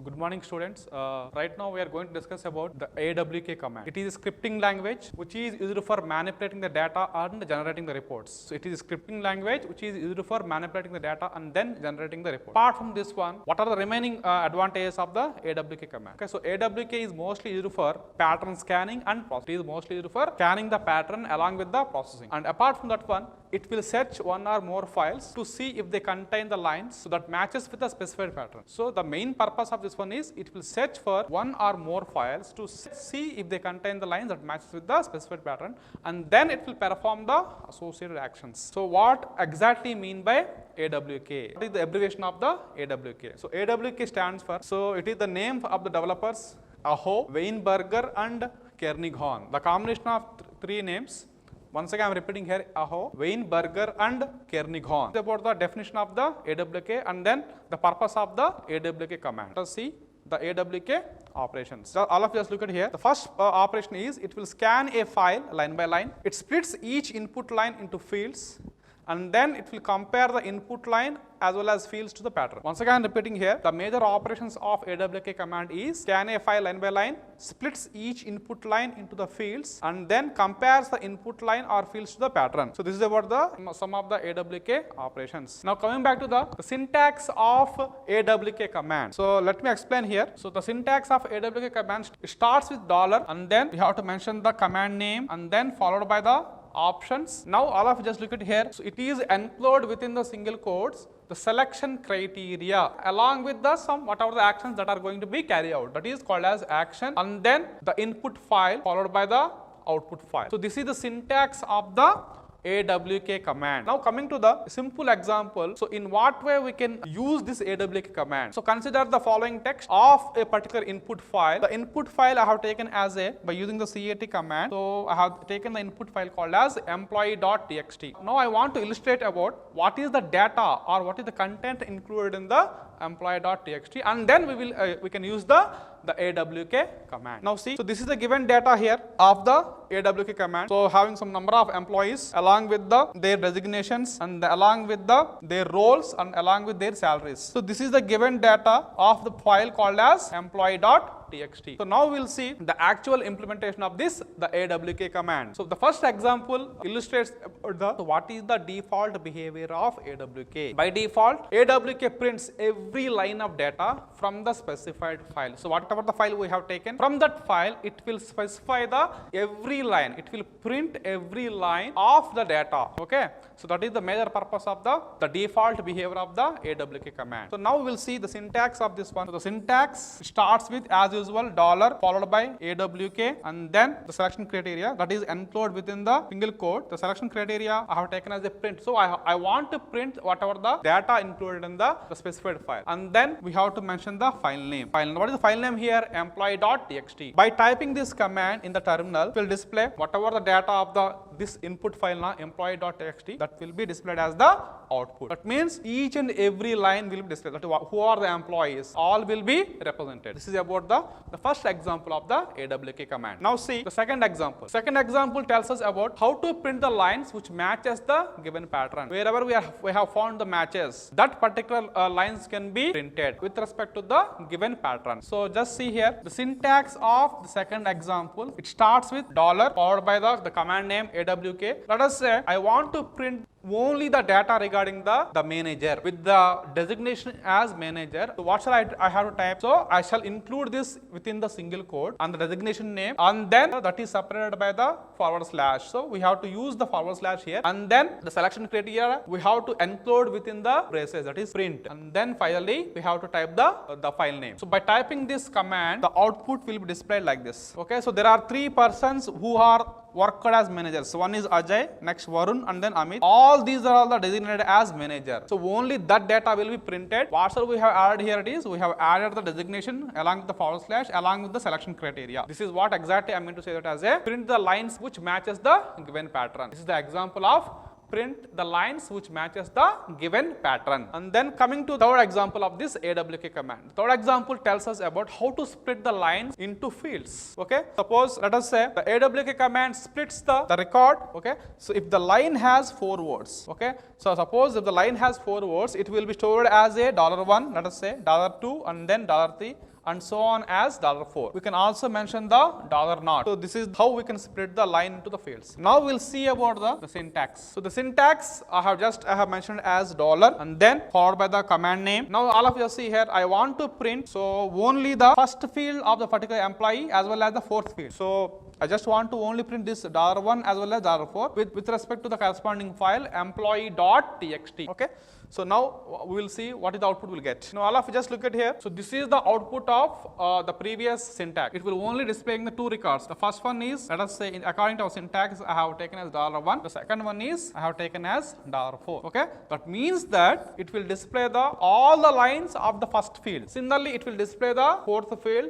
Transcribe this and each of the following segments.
Good morning, students. Right now we are going to discuss about the AWK command. It is a scripting language which is used for manipulating the data and generating the reports. So it is a scripting language which is used for manipulating the data and then generating the report. Apart from this one, what are the remaining advantages of the AWK command? Okay, so AWK is mostly used for pattern scanning and processing. It is mostly used for scanning the pattern along with the processing. And apart from that one, it will search one or more files to see if they contain the lines so that matches with the specified pattern. So the main purpose of this one is it will search for one or more files to see if they contain the lines that matches with the specified pattern, and then it will perform the associated actions. So what exactly mean by AWK? What is the abbreviation of the AWK? So AWK stands for, so it is the name of the developers Aho, Weinberger and Kernighan. The combination of three names. Once again I am repeating here, Aho, Weinberger and Kernighan. About the definition of the AWK and then the purpose of the AWK command. Let us see the AWK operations. So all of you just look at here. The first operation is it will scan a file line by line. It splits each input line into fields and then it will compare the input line as well as fields to the pattern. Once again repeating here, the major operations of AWK command is scan a file line by line, splits each input line into the fields and then compares the input line or fields to the pattern. So this is about the some of the AWK operations. Now coming back to the syntax of AWK command. So let me explain here. So the syntax of AWK command starts with $ and then we have to mention the command name and then followed by the options. Now all of you just look at here. So it is enclosed within the single quotes the selection criteria along with the whatever the actions that are going to be carried out. That is called as action and then the input file followed by the output file. So this is the syntax of the AWK command. Now coming to the simple example, so in what way we can use this AWK command? So consider the following text of a particular input file. The input file I have taken as by using the cat command. So I have taken the input file called as employee.txt. Now I want to illustrate about what is the data or what is the content included in the employee.txt and then we can use the AWK command. Now see, so this is the given data here of the AWK command. So having some number of employees along with their designations and along with their roles and along with their salaries. So this is the given data of the file called as employee.txt. So now we'll see the actual implementation of this, the AWK command. So the first example illustrates what is the default behavior of AWK. By default, AWK prints every line of data from the specified file. So whatever the file we have taken, from that file it will specify the every line. It will print every line of the data. Okay. So that is the major purpose of the default behavior of the AWK command. So now we'll see the syntax of this one. So the syntax starts with as usual $ followed by AWK and then the selection criteria that is enclosed within the single quote. The selection criteria I have taken as a print. So I want to print whatever the data included in the specified file and then we have to mention the file name. What is the file name here? Employee.txt. By typing this command in the terminal, it will display whatever the data of this input file now employee.txt that will be displayed as the output. That means each and every line will be displayed. That is, who are the employees? All will be represented. This is about the first example of the AWK command. Now see the second example. Second example tells us about how to print the lines which matches the given pattern. Wherever we have found the matches, that particular lines can be printed with respect to the given pattern. So just see here the syntax of the second example. It starts with $ followed by the command name AWK. Let us say I want to print only the data regarding the manager with the designation as manager. So what shall I have to type? So I shall include this within the single quote and the designation name and then that is separated by the /. So we have to use the / here and then the selection criteria we have to encode within the braces, that is print, and then finally we have to type the file name. So by typing this command, the output will be displayed like this. Okay, so there are three persons who are worked as managers. So one is Ajay, next Varun and then Amit. All these are all the designated as manager. So only that data will be printed. What we have added here, it is we have added the designation along with the / along with the selection criteria. This is what exactly I mean to say that as a print the lines which matches the given pattern. This is the example of print the lines which matches the given pattern. And then coming to third example of this AWK command. Third example tells us about how to split the lines into fields. Okay, suppose let us say the AWK command splits the record. Okay, so if the line has 4 words, okay, so suppose if the line has 4 words, it will be stored as a $1, let us say $2 and then $3 and so on as $4. We can also mention the $0. So this is how we can split the line into the fields. Now we'll see about the syntax. So the syntax I have mentioned as dollar and then followed by the command name. Now all of you see here, I want to print so only the first field of the particular employee as well as the fourth field. So I just want to only print this $1 as well as $4 with respect to the corresponding file employee.txt. Okay. So now we will see what is the output we'll get. Now all of you just look at here. So this is the output of the previous syntax. It will only displaying the two records. The first one is, let us say, according to our syntax, I have taken as $1. The second one is I have taken as $4. Okay. That means that it will display all the lines of the first field. Similarly, it will display the fourth field.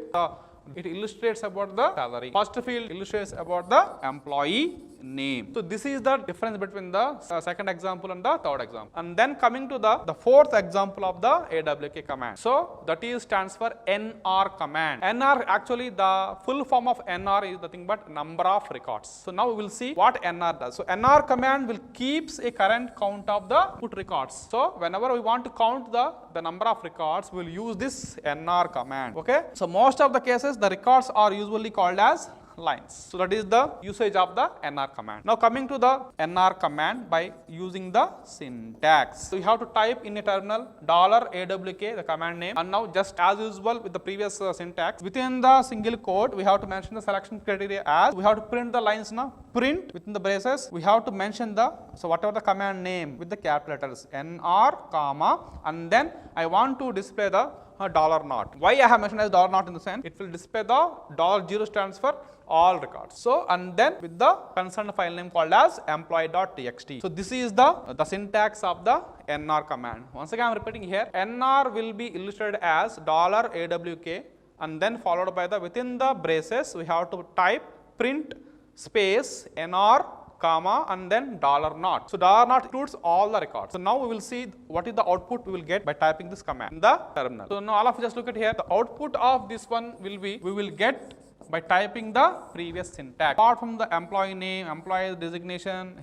It illustrates about the salary. First field illustrates about the employee name. So this is the difference between the second example and the third example. And then coming to the fourth example of the AWK command. So that is stands for NR command. NR, actually the full form of NR is nothing but number of records. So now we will see what NR does. So NR command will keeps a current count of the put records. So whenever we want to count the number of records, we will use this NR command. Okay. So most of the cases the records are usually called as lines. So that is the usage of the NR command. Now coming to the NR command by using the syntax. So you have to type in a terminal $AWK, the command name, and now just as usual with the previous syntax, within the single quote we have to mention the selection criteria as we have to print the lines now. Print within the braces we have to mention so whatever the command name with the capital letters NR comma, and then I want to display the $0. Why I have mentioned as $0 in the sense, it will display the $0 stands for all records. So and then with the concerned file name called as employee.txt. So this is the syntax of the NR command. Once again I am repeating here, NR will be illustrated as $AWK and then followed by the within the braces we have to type print space NR comma and then $0. So $0 includes all the records. So now we will see what is the output we will get by typing this command in the terminal. So now all of you just look at here, the output of this one will be, we will get by typing the previous syntax. Apart from the employee name, employee designation,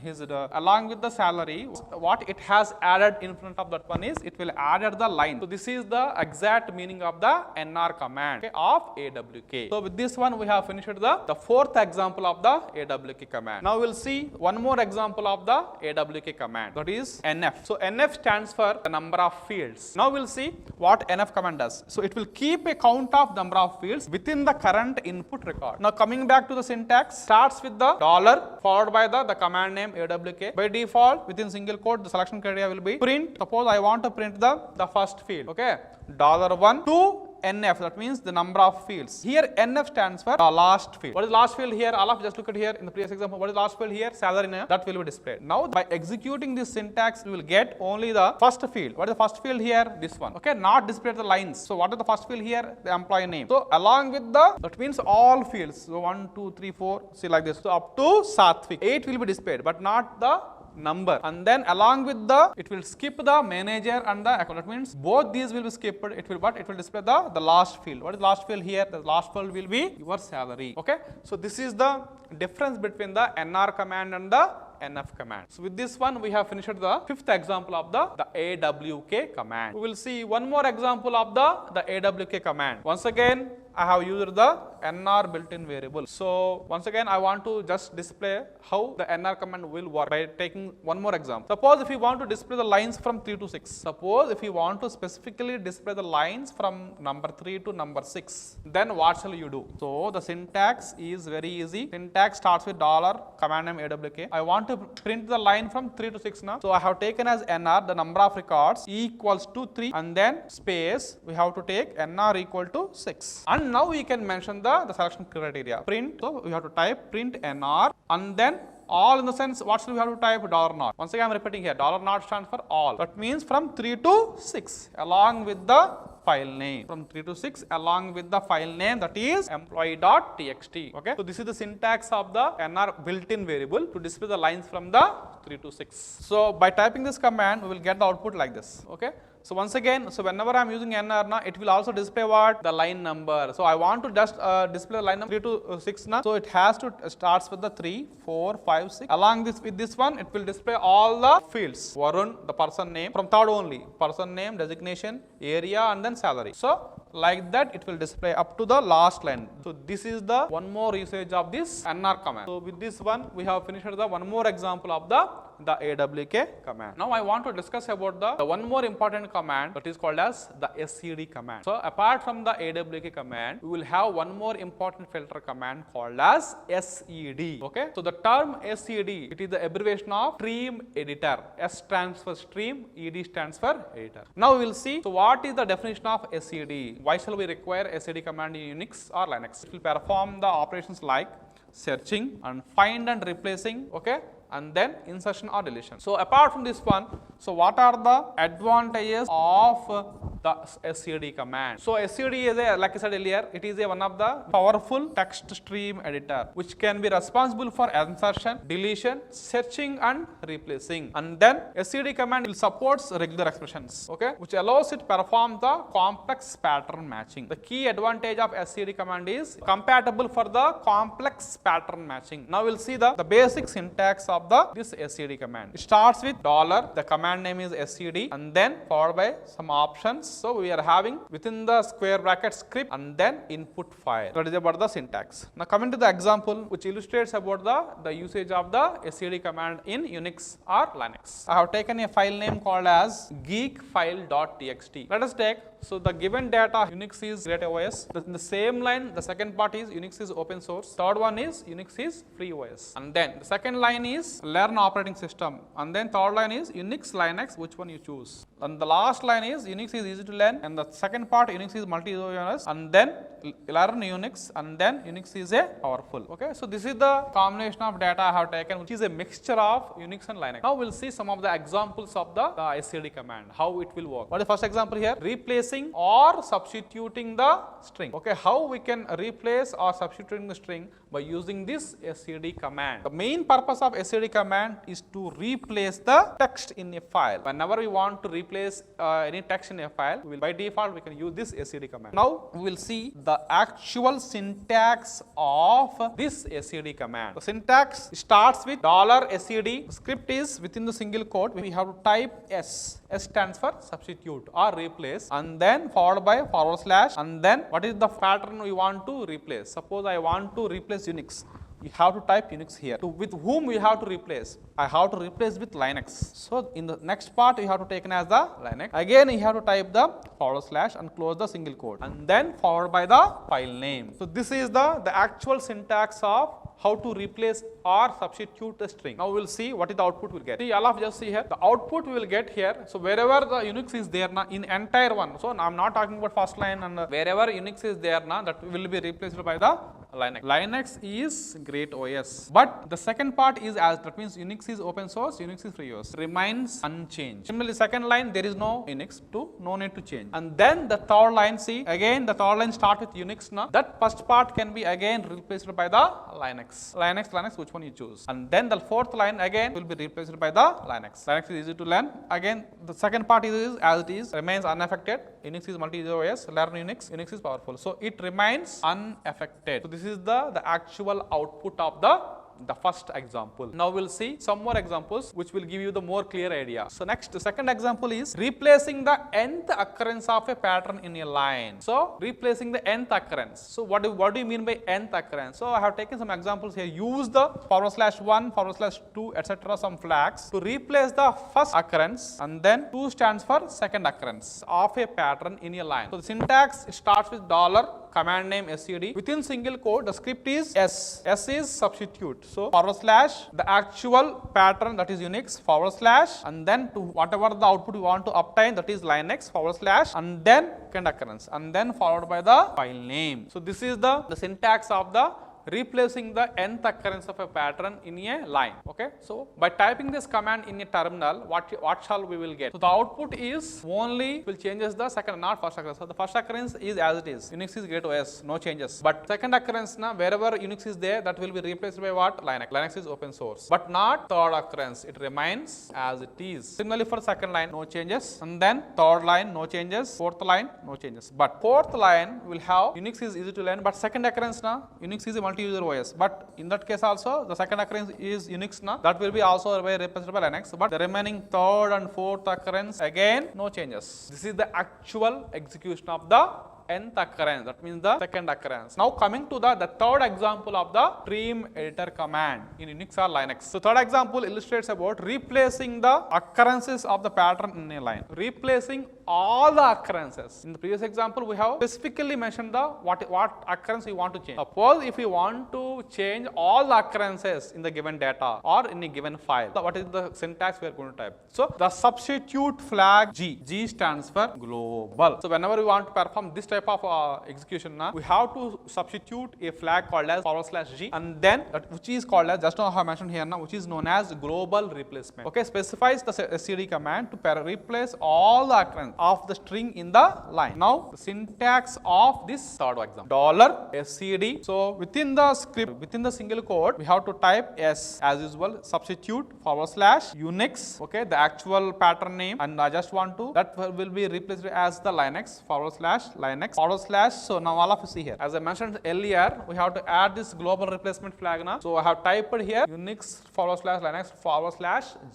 along with the salary, what it has added in front of that one is, it will add the line. So this is the exact meaning of the NR command of AWK. So with this one we have finished the fourth example of the AWK command. Now we will see one more example of the AWK command, that is NF. So NF stands for the number of fields. Now we will see what NF command does. So it will keep a count of number of fields within the current input record. Now coming back to the syntax, starts with the $, followed by the command name AWK. By default, within single quote, the selection criteria will be print. Suppose I want to print the first field. Okay, $1 to NF, that means the number of fields. Here NF stands for last field. What is last field here? All of you just look at here in the previous example. What is last field here? Salary name. That will be displayed. Now by executing this syntax, we will get only the first field. What is the first field here? This one. Okay, not displayed the lines. So what is the first field here? The employee name. So along with that means all fields. So 1, 2, 3, 4, see like this. So up to Satvik. 8 will be displayed, but not the number. And then along with it will skip the manager and the account. That means both these will be skipped. It will display the last field. What is last field here? The last field will be your salary. Okay. So this is the difference between the NR command and the NF command. So with this one we have finished the fifth example of the AWK command. We will see one more example of the AWK command. Once again I have used the NR built-in variable. So once again I want to just display how the NR command will work by taking one more example. Suppose if you want to display the lines from 3 to 6. Suppose if you want to specifically display the lines from number 3 to number 6, then what shall you do? So the syntax is very easy. Syntax starts with $command name AWK. I want to print the line from 3 to 6 now. So I have taken as NR the number of records equals to 3 and then space we have to take NR equal to 6. And now we can mention the selection criteria. Print, so we have to type print NR and then all in the sense what should we have to type $0. Once again I am repeating here, $0 stands for all. That means from 3 to 6 along with the file name. From 3 to 6 along with the file name, that is employee.txt. Okay. So this is the syntax of the NR built-in variable to display the lines from the 3 to 6. So by typing this command we will get the output like this. Okay. So once again, so whenever I am using NR now, it will also display what? The line number. So I want to just display the line number 3 to 6 now. So it has to starts with the 3, 4, 5, 6. Along with this one, it will display all the fields. Varun, the person name, from third only. Person name, designation, area and then salary. So like that it will display up to the last line. So this is the one more usage of this nr command. So with this one we have finished the one more example of the AWK command. Now I want to discuss about the one more important command that is called as the SCD command. So apart from the AWK command, we will have one more important filter command called as SED. Okay. So the term SED, it is the abbreviation of stream editor. S stands for stream, ED stands for editor. Now we will see, so what is the definition of SED? Why shall we require SED command in Unix or Linux? It will perform the operations like searching and find and replacing, okay, and then insertion or deletion. So apart from this one, so what are the advantages of the SCD command? So SCD is a, like I said earlier, it is a one of the powerful text stream editor which can be responsible for insertion, deletion, searching and replacing. And then SCD command will support regular expressions, okay, which allows it to perform the complex pattern matching. The key advantage of SCD command is compatible for the complex pattern matching. Now we'll see the basic syntax of this SCD command. It starts with $, the command name is SCD, and then followed by some options. So we are having within the square bracket script and then input file. That is about the syntax. Now coming to the example which illustrates about the usage of the SCD command in Unix or Linux. I have taken a file name called as geekfile.txt. Let us take, so the given data Unix is Great OS. In the same line, the second part is Unix is open source. Third one is Unix is free OS. And then the second line is learn operating system. And then third line is Unix, Linux, which one you choose. And the last line is Unix is easy to learn. And the second part Unix is multi-OS. And then learn Unix. And then Unix is a powerful. Okay, so this is the combination of data I have taken, which is a mixture of Unix and Linux. Now we'll see some of the examples of the SCD command, how it will work. What is the first example here? Replacing or substituting the string. Okay, how we can replace or substituting the string by using this SCD command. The main purpose of SCD command is to replace the text in a file. Whenever we want to replace any text in a file, by default we can use this SCD command. Now we will see the actual syntax of this SCD command. The syntax starts with $SCD. The script is within the single quote. We have to type S. S stands for substitute or replace, and then followed by /, and then what is the pattern we want to replace. Suppose I want to replace Unix. You have to type Unix here. With whom we have to replace? I have to replace with Linux. So in the next part you have to take as the Linux. Again you have to type the / and close the single quote, and then followed by the file name. So this is the actual syntax of how to replace or substitute the string. Now we will see what is the output we will get. See, all of just see here, the output we will get here. So wherever the Unix is there now in entire one, so I am not talking about first line, and wherever Unix is there now, that will be replaced by the Linux. Linux is Great OS, but the second part is as, that means Unix is open source, Unix is free OS, remains unchanged. Similarly, second line there is no Unix, no need to change. And then the third line, see again the third line start with Unix now. That first part can be again replaced by the Linux, which one you choose. And then the fourth line again will be replaced by the Linux. Linux is easy to learn. Again the second part is as it is, remains unaffected. Unix is multi-OS, learn Unix, Unix is powerful. So it remains unaffected. So this is the actual output of the first example. Now we'll see some more examples which will give you the more clear idea. So next, the second example is replacing the nth occurrence of a pattern in a line. So replacing the nth occurrence. So what do you mean by nth occurrence? So I have taken some examples here. Use the /1, /2, etc. some flags to replace the first occurrence, and then 2 stands for second occurrence of a pattern in a line. So the syntax starts with $, command name SCD. Within single quote, the script is S. S is substitute. So /, the actual pattern, that is Unix, /, and then to whatever the output we want to obtain, that is Linux, /, and then second occurrence, and then followed by the file name. So this is the syntax of the replacing the nth occurrence of a pattern in a line. Okay, so by typing this command in a terminal, what shall we will get? So the output is only will changes the second, not first occurrence. So the first occurrence is as it is. Unix is Great OS, no changes. But second occurrence now, wherever Unix is there, that will be replaced by what? Linux. Linux is open source. But not third occurrence. It remains as it is. Similarly for second line, no changes. And then third line, no changes. Fourth line, no changes. But fourth line will have Unix is easy to learn. But second occurrence now, Unix is a multi-user OS. But in that case also, the second occurrence is Unix now. That will be also replaced by Linux. But the remaining third and fourth occurrence, again, no changes. This is the actual execution of the nth occurrence, that means the second occurrence. Now coming to the third example of the stream editor command in Unix or Linux. So third example illustrates about replacing the occurrences of the pattern in a line. Replacing all the occurrences. In the previous example, we have specifically mentioned the what occurrence we want to change. Suppose if we want to change all the occurrences in the given data or in a given file, what is the syntax we are going to type? So the substitute flag G. G stands for global. So whenever we want to perform this type of execution, we have to substitute a flag called as /G, and then which is called as, just now I have mentioned here now, which is known as global replacement. Okay, specifies the std command to replace all the occurrence of the string in the line. Now the syntax of this third example, $std. So within the script, within the single quote, we have to type S as usual, substitute /Unix, okay, the actual pattern name, and I just want to, that will be replaced as the Linux /Linux / so now all of you see here, as I mentioned earlier, we have to add this global replacement flag now. So I have typed here Unix /Linux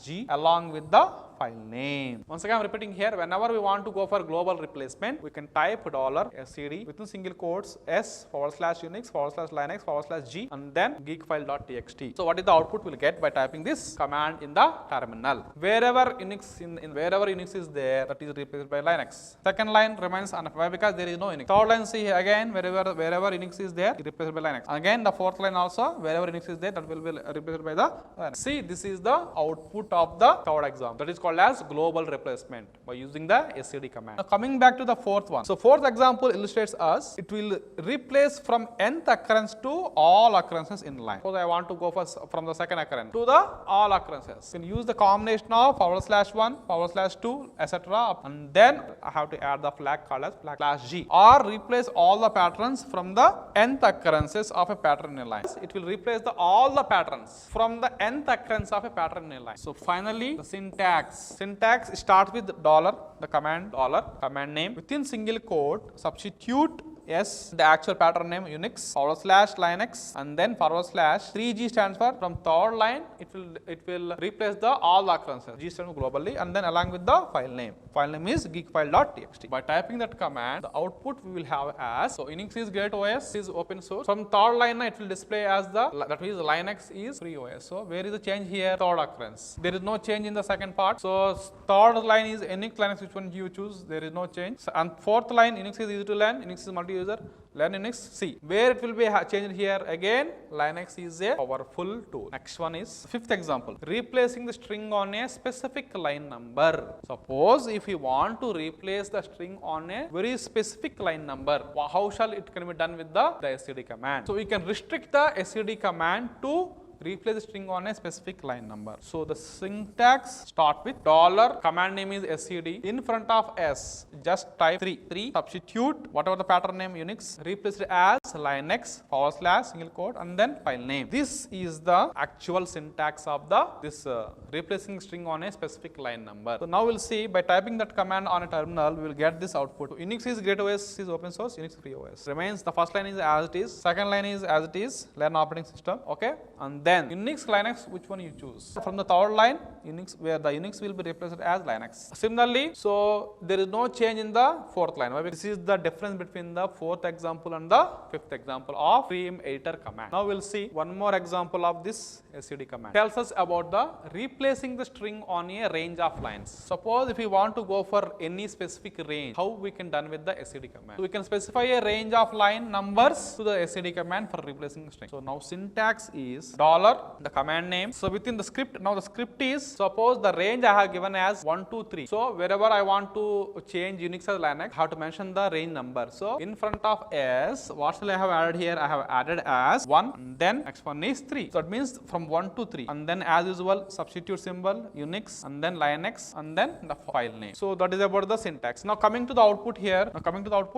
/G along with the file name. Once again, I'm repeating here, whenever we want to go for global replacement, we can type $std within single quotes S /Unix /Linux /G and then geekfile.txt. So what is the output we'll get by typing this command in the terminal? Wherever Unix wherever Unix is there, that is replaced by Linux. Second line remains unoccupied because there is no Unix. Third line, see again, wherever Unix is there, it replaced by Linux. Again, the fourth line also, wherever Unix is there, that will be replaced by the Linux. See, this is the output of the third example. That is called as global replacement by using the std command. Now coming back to the fourth one. So fourth example illustrates us, it will replace from nth occurrence to all occurrences in line. Suppose I want to go from the second occurrence to the all occurrences. You can use the combination of /1 /2 etc. and then I have to add the flag called as /G, or replace all the patterns from the nth occurrences of a pattern in a line. It will replace all the patterns from the nth occurrence of a pattern in a line. So finally the syntax starts with the command name within single quote, substitute S, the actual pattern name Unix /Linux and then /3G stands for, from third line it will replace the all the occurrences. G stands for globally and then along with the file name. File name is geekfile.txt. By typing that command, the output we will have as, so Unix is great OS, is open source. From third line it will display as that means Linux is free OS. So where is the change here? Third occurrence. There is no change in the second part. So third line is Unix, Linux, which one you choose, there is no change. And fourth line, Unix is easy to learn, Unix is multi-user, learn Unix C. Where it will be changed here again, Linux is a powerful tool. Next one is fifth example, replacing the string on a specific line number. Suppose if you want to replace the string on a very specific line number, how shall it can be done with the std command? So we can restrict the std command to replace the string on a specific line number. So the syntax start with command name is std, in front of S just type 3, substitute whatever the pattern name Unix, replace it as Linux /single quote and then file name. This is the actual syntax of this replacing string on a specific line number. So now we'll see, by typing that command on a terminal, we will get this output. So Unix is great OS, is open source, Unix free OS. Remains the first line is as it is, second line is as it is, learn operating system, okay, and then Unix, Linux, which one you choose. From the third line, Unix, where the Unix will be replaced as Linux. Similarly, so there is no change in the fourth line. This is the difference between the fourth example and the fifth example of stream editor command. Now we'll see one more example of this std command. Tells us about the replacing the string on a range of lines. Suppose if we want to go for any specific range, how we can done with the std command? So we can specify a range of line numbers to the std command for replacing string. So now syntax is the command name. So within the script, now the script is, suppose the range I have given as 1, 2, 3. So wherever I want to change Unix or Linux, I have to mention the range number. So in front of S, what shall I have added here? I have added as 1 and then next one is 3. So it means from 1 to 3 and then as usual substitute symbol Unix and then Linux and then the file name. So that is about the syntax. Now coming to the output here,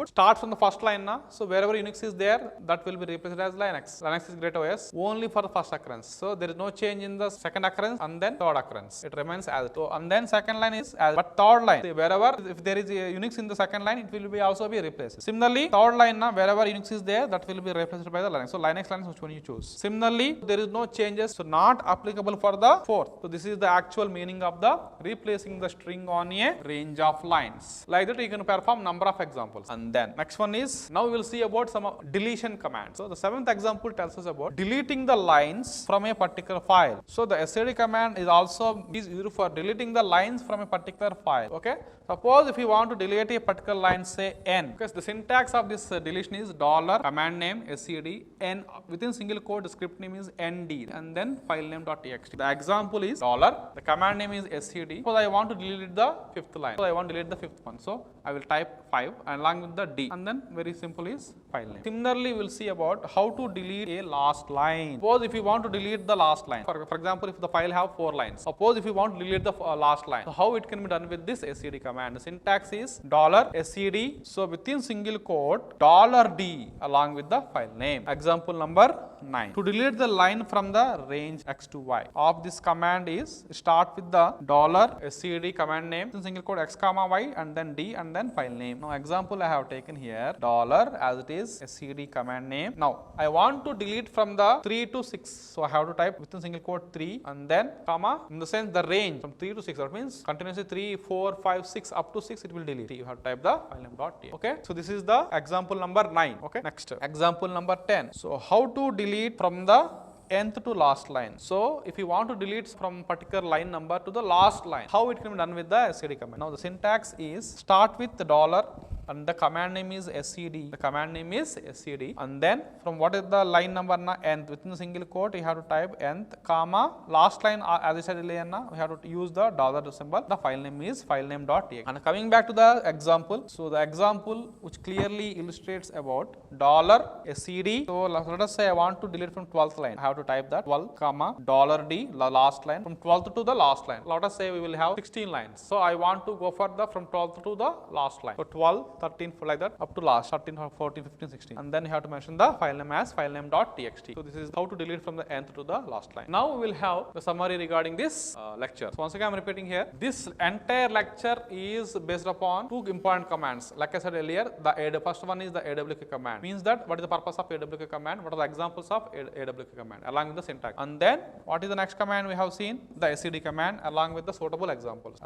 start from the first line now. So wherever Unix is there, that will be replaced as Linux. Linux is great OS only for the first occurrence. occurrence. So there is no change in the second occurrence and then third occurrence. It remains as it. So, and then second line is as, but third line, wherever if there is a Unix in the second line, it will be also be replaced. Similarly, third line now wherever Unix is there, that will be replaced by the Linux. So Linux line is which one you choose. Similarly, there is no changes, so not applicable for the fourth. So this is the actual meaning of the replacing the string on a range of lines. Like that you can perform number of examples. And then next one is, now we will see about some deletion commands. So the seventh example tells us about deleting the lines from a particular file. So the sed command is also used for deleting the lines from a particular file. Okay. Suppose if you want to delete a particular line, say n, because the syntax of this deletion is dollar command name sed n within single quote, the script name is nd and then file name.txt. The example is dollar, the command name is sed. Suppose I want to delete the fifth line. So I want to delete the fifth one. So I will type 5 and along with the d and then very simple is file name. Similarly, we will see about how to delete a last line. Suppose if you want to delete the last line, for example, if the file have 4 lines. Suppose if you want to delete the last line. So how it can be done with this sed command? The syntax is dollar sed. So within single quote dollar d along with the file name. Example number 9. To delete the line from the range x to y of this command is start with the dollar sed command name in single quote x comma y and then d and then file name. Now example I have taken here dollar as it is sed command name. Now I want to delete from the 3 to 6. So I have to type within single quote 3 and then comma in the sense the range from 3 to 6. That means continuously 3, 4, 5, 6 up to 6 it will delete. You have to type the file name.txt. Okay. So this is the example number 9. Okay. Next example number 10. So how to delete from the nth to last line. So if you want to delete from particular line number to the last line, how it can be done with the sed command? Now the syntax is start with the dollar and the command name is sed. The command name is sed and then from what is the line number na nth within the single quote you have to type nth comma last line as I said earlier na we have to use the dollar symbol. The file name is file name.txt. And coming back to the example, so the example which clearly illustrates about dollar sed. So let us say I want to delete from 12th line. I have to type that 12 comma dollar d the last line from 12th to the last line. Let us say we will have 16 lines. So I want to go for the from 12th to the last line. So 12, 13 like that up to last 13, 14, 15, 16 and then you have to mention the file name as file name.txt. So this is how to delete from the nth to the last line. Now we will have the summary regarding this lecture. So once again I am repeating here, this entire lecture is based upon 2 important commands. Like I said earlier, the first one is the awk command. Means that what is the purpose of awk command, what are the examples of awk command along with the syntax. And then what is the next command we have seen? The sed command along with the suitable examples.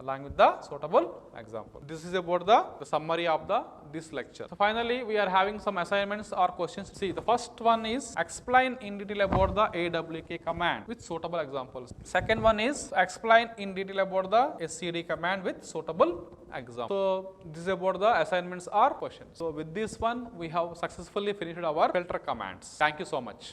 This is about the summary of this lecture. So finally we are having some assignments or questions. See, the first one is explain in detail about the awk command with suitable examples. Second one is explain in detail about the sed command with suitable examples. So this is about the assignments or questions. So with this one we have successfully finished our filter commands. Thank you so much.